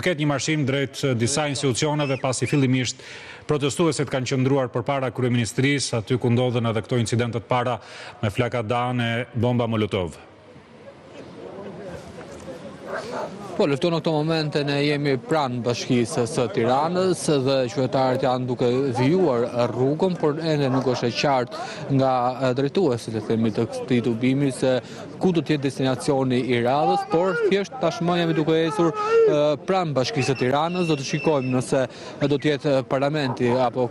ketë një marshim drejt disa institucioneve pasi fillimisht protestuesit kanë qëndruar përpara kryeministrisë, aty ku ndodhen edhe këto incidentet para me flakadan e bomba Molotov. Po, lufton në këto momente ne jemi pranë bashkisë së Tiranës dhe qytetarët janë duke vijuar rrugën, por ende nuk është e qartë nga drejtuesit e themi të këtij tubimi se ku do të jetë destinacioni i radhës, por thjesht tashmë jemi duke ecur pranë bashkisë së Tiranës, do të shikojmë nëse do të jetë parlamenti apo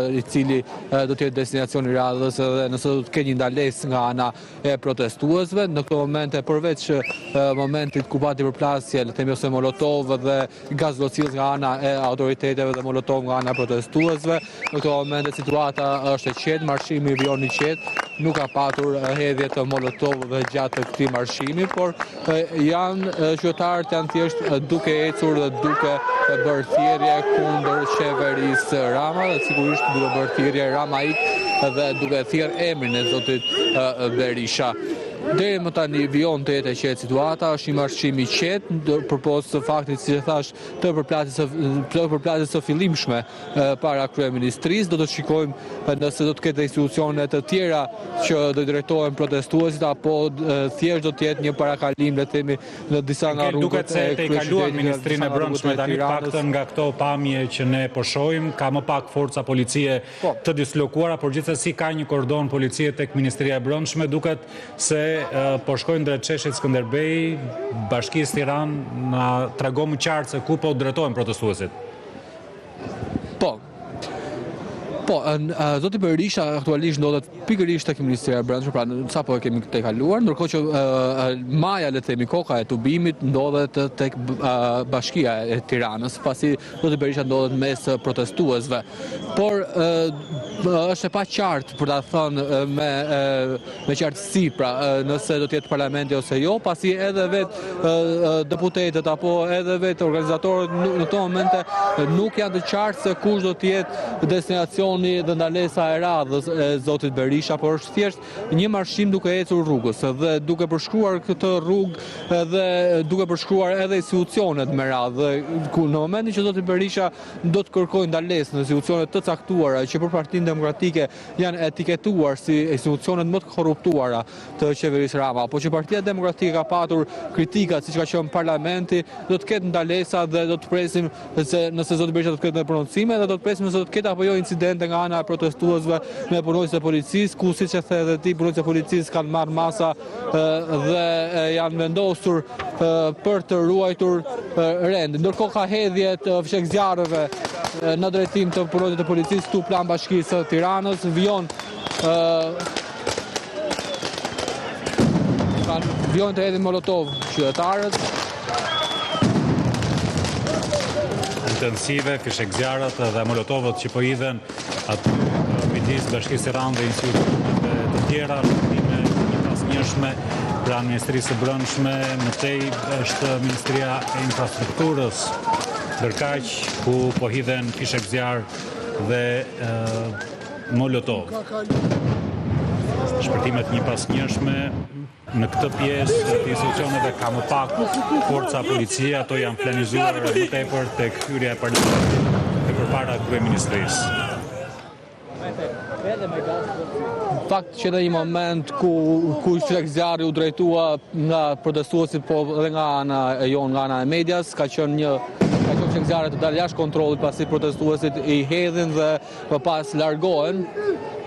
i cili do të jetë destinacioni i radhës dhe nëse do të ketë një ndalesë nga ana e protestuesve. Në këto momente përveç momentit ku pati përplasje themi ose Molotov dhe gaz locilës nga ana e autoriteteve dhe Molotov nga ana e protestuesve. Në këto momente situata është e qetë, marshimi i vijon i qetë, nuk ka patur hedhje të Molotovëve gjatë këtij marshimi, por qytetarët janë thjesht duke ecur dhe duke bërë thirrje kundër qeverisë Rama dhe sigurisht duke bërë thirrje Ramaik dhe duke thirrë emrin e zotit Berisha. Deri më tani vijon të jetë e qetë situata, është një marshim i qetë, përpos të faktit, si e thash, të përplasjes së fillimshme para kryeministrisë. Do të shikojmë nëse do të ketë institucione të tjera që do të drejtohen protestuesit apo thjesht do të jetë një parakalim, le të themi, në disa nga rrugët duket se te kaluar Ministrinë e Brendshme tani paktën nga këto pamje që ne po shohim, ka më pak forca policie të dislokuara, por gjithsesi ka një kordon policie tek Ministria e Brendshme, duket se po shkojnë drejt çeshit Skënderbej, Bashkisë Tiranë, na tregon më qartë se ku po drejtohen protestuesit. Po, zoti Berisha aktualisht ndodhet pikërisht tek Ministria e Brendshme, pra sapo e kemi te kaluar, ndërkohë që maja, le të themi, koka e tubimit ndodhet tek Bashkia e Tiranës, pasi zoti Berisha ndodhet mes protestuesve. Por është e paqartë për ta thënë me qartësi, pra nëse do të jetë parlamenti ose jo, pasi edhe vetë deputetët apo edhe vetë organizatorët në këto momente nuk janë të qartë se kush do të jetë destinacioni dhe ndalesa e radhës e zotit Berisha, por është thjesht një marshim duke ecur rrugës dhe duke përshkruar këtë rrugë dhe duke përshkruar edhe institucionet me radhë. Ku në momentin që zoti Berisha do të kërkojë ndalesë në institucione të caktuara që për Partinë Demokratike janë etiketuar si institucionet më të korruptuara të qeverisë Rama, apo që Partia Demokratike ka patur kritika siç ka qenë parlamenti, do të ketë ndalesa dhe do të presim se nëse zoti Berisha do të ketë prononcime dhe do të presim se do të ketë apo jo incidente nga ana e protestuesve me punonjësit e policisë, ku siç e the edhe ti, punonjësit e policisë kanë marrë masa dhe janë vendosur për të ruajtur rendin. Ndërkohë ka hedhje të fshekzjarëve në drejtim të punonjësit të policisë këtu pranë Bashkisë së Tiranës, vijon të hedhin Molotov qytetarët. Intensive, fshekzjarët dhe molotovët që po hidhen aty midis Bashkisë Tiranë dhe institucioneve të tjera, shërbime një pasnjëshme pranë Ministrisë së Brendshme, më tej është Ministria e Infrastrukturës, ndërkaq ku po hidhen fshekzjarë dhe molotov. Shpërtimet një pasnjëshme. Në këtë pjesë të institucioneve ka më pak forca policie, ato janë planizuar më tepër tek hyrja e parlamentit e përpara kryeministrisë. Fakt që në një moment ku fshekzjarri u drejtua nga protestuesit, po edhe nga ana e jon, nga ana e medias, ka qenë fshekzjarri të dalë jashtë kontrollit pasi protestuesit i hedhin dhe më pas largohen.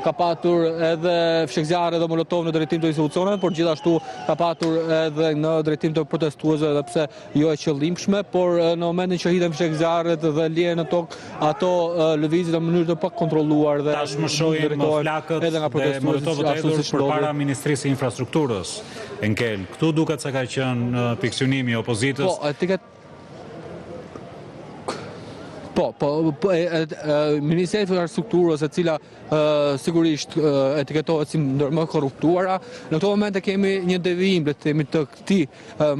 Ka patur edhe fshekzjarre dhe molotov në drejtim të institucioneve, por gjithashtu ka patur edhe në drejtim të protestuesve, edhe pse jo e qëllimshme, por në momentin që hidhen fshekzjarret dhe lihen në tokë, ato lëvizin në mënyrë të pa kontrolluar dhe tashmë shohim flakët dhe molotovët hedhur përpara Ministrisë së Infrastrukturës. Enkel, këtu duket se ka qenë pikësynimi i opozitës. Ministria e Infrastrukturës, e cila sigurisht etiketohet si ndër më korruptuara, në këto momente kemi një devijim, le të themi, të këtij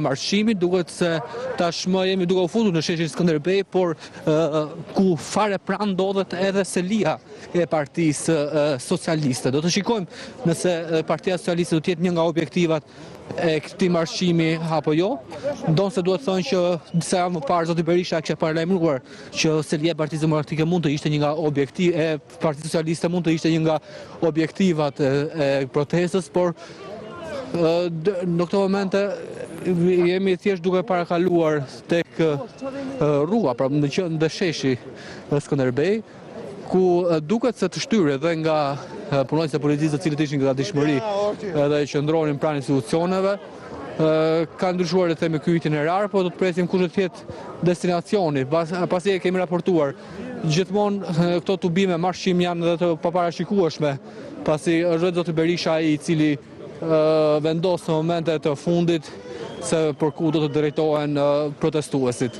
marshimi, duket se tashmë jemi duke u futur në sheshin Skënderbej, por ku fare pranë ndodhet edhe selia e Partisë Socialiste. Do të shikojmë nëse Partia Socialiste do të jetë një nga objektivat e këtij marrëqimi apo jo. Ndonë se duhet thënë që disa javë më parë zoti Berisha kishte paralajmëruar që selja e Partisë Demokratike mund të ishte një nga Partia Socialiste mund të ishte një nga objektivat e protestës, por në këto momente jemi thjesht duke parakaluar tek rrugë, pra në sheshi Skënderbej, ku duket se të shtyre dhe nga punonjësit e policisë të cilët ishin nga gatishmëri edhe qëndronin pranë institucioneve, ka ndryshuar të themi kyjtin e rar, po do të presim kush do të jetë destinacioni. Pasi e kemi raportuar, gjithmonë këto tubime marrëqim janë edhe të paparashikueshme, pasi është zoti Berisha i cili vendos në momente të fundit se për ku do të drejtohen protestuesit.